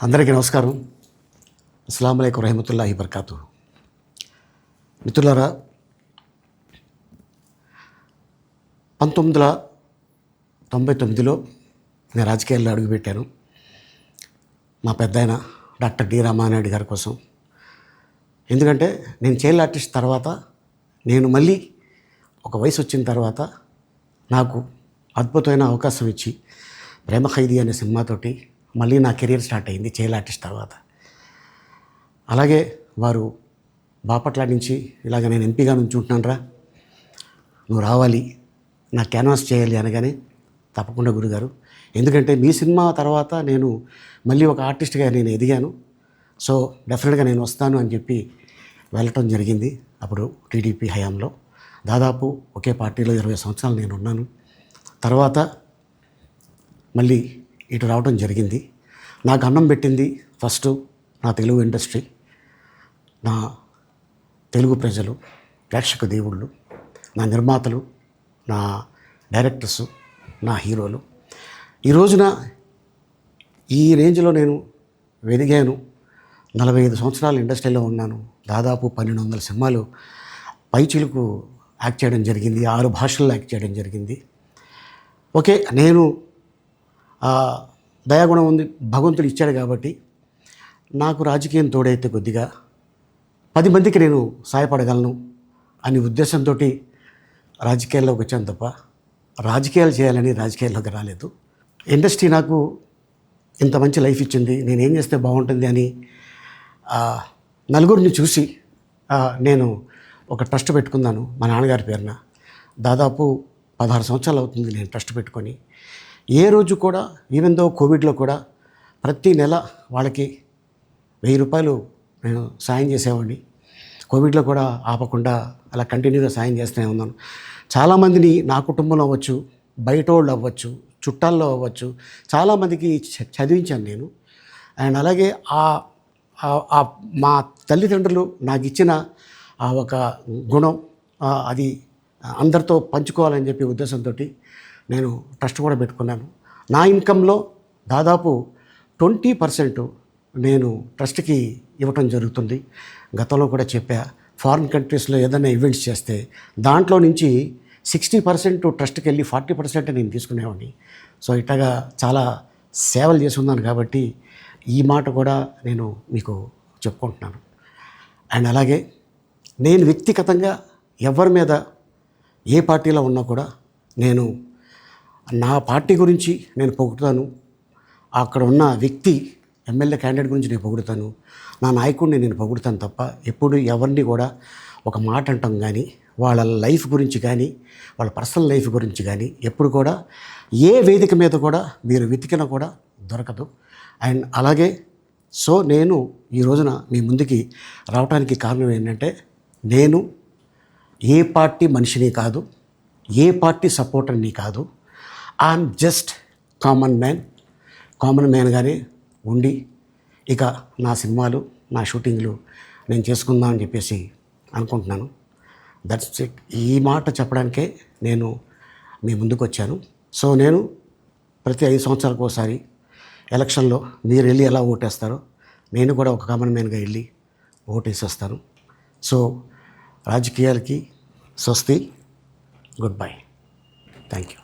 అందరికీ నమస్కారం. అస్సలాము అలైకుం రహమతుల్లాహి బర్కాతు. మిత్రులారా, 1999లో నేను రాజకీయాల్లో అడుగుపెట్టాను. మా పెద్దాయన డాక్టర్ డి రామానాయుడు గారి కోసం. ఎందుకంటే నేను చైల్డ్ ఆర్టిస్ట్ తర్వాత నేను మళ్ళీ ఒక వయసు వచ్చిన తర్వాత నాకు అద్భుతమైన అవకాశం ఇచ్చి ప్రేమ ఖైదీ అనే సినిమాతోటి మళ్ళీ నా కెరీర్ స్టార్ట్ అయింది చైల్డ్ ఆర్టిస్ట్ తర్వాత. అలాగే వారు బాపట్ల నుంచి ఇలాగ నేను ఎంపీగా నుంచుంటున్నాను రా, నువ్వు రావాలి, నా క్యాన్వాస్ చేయాలి అనగానే తప్పకుండా గురుగారు, ఎందుకంటే మీ సినిమా తర్వాత నేను మళ్ళీ ఒక ఆర్టిస్ట్గా నేను ఎదిగాను, సో డెఫినెట్గా నేను వస్తాను అని చెప్పి వెళ్ళటం జరిగింది. అప్పుడు టీడీపీ హయాంలో దాదాపు ఒకే పార్టీలో 20 సంవత్సరాలు నేను ఉన్నాను. తర్వాత మళ్ళీ ఇటు రావడం జరిగింది. నాకు అన్నం పెట్టింది ఫస్ట్ నా తెలుగు ఇండస్ట్రీ, నా తెలుగు ప్రజలు, ప్రేక్షక దేవుళ్ళు, నా నిర్మాతలు, నా డైరెక్టర్స్, నా హీరోలు. ఈ రోజున ఈ రేంజ్లో నేను వెదిగాను. 45 సంవత్సరాలు ఇండస్ట్రీలో ఉన్నాను. దాదాపు 1200 సినిమాలు పైచిలుకు యాక్ట్ చేయడం జరిగింది. 6 భాషల్లో యాక్ట్ చేయడం జరిగింది. ఓకే, నేను దయాగుణం ఉంది, భగవంతుడు ఇచ్చాడు కాబట్టి నాకు రాజకీయం తోడైతే కొద్దిగా 10 మందికి నేను సహాయపడగలను అనే ఉద్దేశంతో రాజకీయాల్లోకి వచ్చాను తప్ప రాజకీయాలు చేయాలని రాజకీయాల్లోకి రాలేదు. ఇండస్ట్రీ నాకు ఇంత మంచి లైఫ్ ఇచ్చింది, నేనేం చేస్తే బాగుంటుంది అని నలుగురిని చూసి నేను ఒక ట్రస్ట్ పెట్టుకున్నాను మా నాన్నగారి పేరున. దాదాపు 16 సంవత్సరాలు అవుతుంది నేను ట్రస్ట్ పెట్టుకొని. ఏ రోజు కూడా, ఈవెన్ దో కోవిడ్లో కూడా ప్రతి నెల వాళ్ళకి 1000 రూపాయలు నేను సాయం చేసేవాడిని. కోవిడ్లో కూడా ఆపకుండా అలా కంటిన్యూగా సాయం చేస్తూనే ఉన్నాను. చాలామందిని నా కుటుంబంలో అవ్వచ్చు, బయట వాళ్ళు అవ్వచ్చు, చుట్టాల్లో అవ్వచ్చు, చాలామందికి చదివించాను నేను. అండ్ అలాగే మా తల్లిదండ్రులు నాకు ఇచ్చిన ఒక గుణం అది అందరితో పంచుకోవాలని చెప్పి ఉద్దేశంతో నేను ట్రస్ట్ కూడా పెట్టుకున్నాను. నా ఇన్కంలో దాదాపు 20% నేను ట్రస్ట్కి ఇవ్వటం జరుగుతుంది. గతంలో కూడా చెప్పా, ఫారిన్ కంట్రీస్లో ఏదైనా ఈవెంట్స్ చేస్తే దాంట్లో నుంచి 60% ట్రస్ట్కి వెళ్ళి 40% నేను తీసుకునేవాడిని. సో ఇట్లాగా చాలా సేవలు చేసి ఉన్నాను కాబట్టి ఈ మాట కూడా నేను మీకు చెప్పుకుంటున్నాను. అండ్ అలాగే నేను వ్యక్తిగతంగా ఎవరి మీద ఏ పార్టీలో ఉన్నా కూడా నేను నా పార్టీ గురించి నేను పొగుడుతాను, అక్కడ ఉన్న వ్యక్తి ఎమ్మెల్యే క్యాండిడేట్ గురించి నేను పొగుడుతాను, నా నాయకుడిని నేను పొగుడుతాను తప్ప ఎప్పుడు ఎవరిని కూడా ఒక మాట అంటాం కానీ వాళ్ళ లైఫ్ గురించి కానీ వాళ్ళ పర్సనల్ లైఫ్ గురించి కానీ ఎప్పుడు కూడా ఏ వేదిక మీద కూడా మీరు వెతికినా కూడా దొరకదు. అండ్ అలాగే సో నేను ఈ రోజున మీ ముందుకి రావడానికి కారణం ఏంటంటే, నేను ఏ పార్టీ మనిషిని కాదు, ఏ పార్టీ సపోర్టర్ని కాదు, ఐఎమ్ జస్ట్ కామన్ మ్యాన్గానే ఉండి ఇక నా సినిమాలు, నా షూటింగ్లు నేను చేసుకుందామని చెప్పేసి అనుకుంటున్నాను. That's it. ఈ మాట చెప్పడానికే నేను మీ ముందుకు వచ్చాను. సో నేను ప్రతి 5 సంవత్సరాలకు ఒకసారి ఎలక్షన్లో మీరు వెళ్ళి ఎలా ఓటేస్తారో నేను కూడా ఒక కామన్ మ్యాన్గా వెళ్ళి ఓటేసేస్తాను. సో రాజకీయాలకి స్వస్తి, గుడ్ బై, థ్యాంక్ యూ.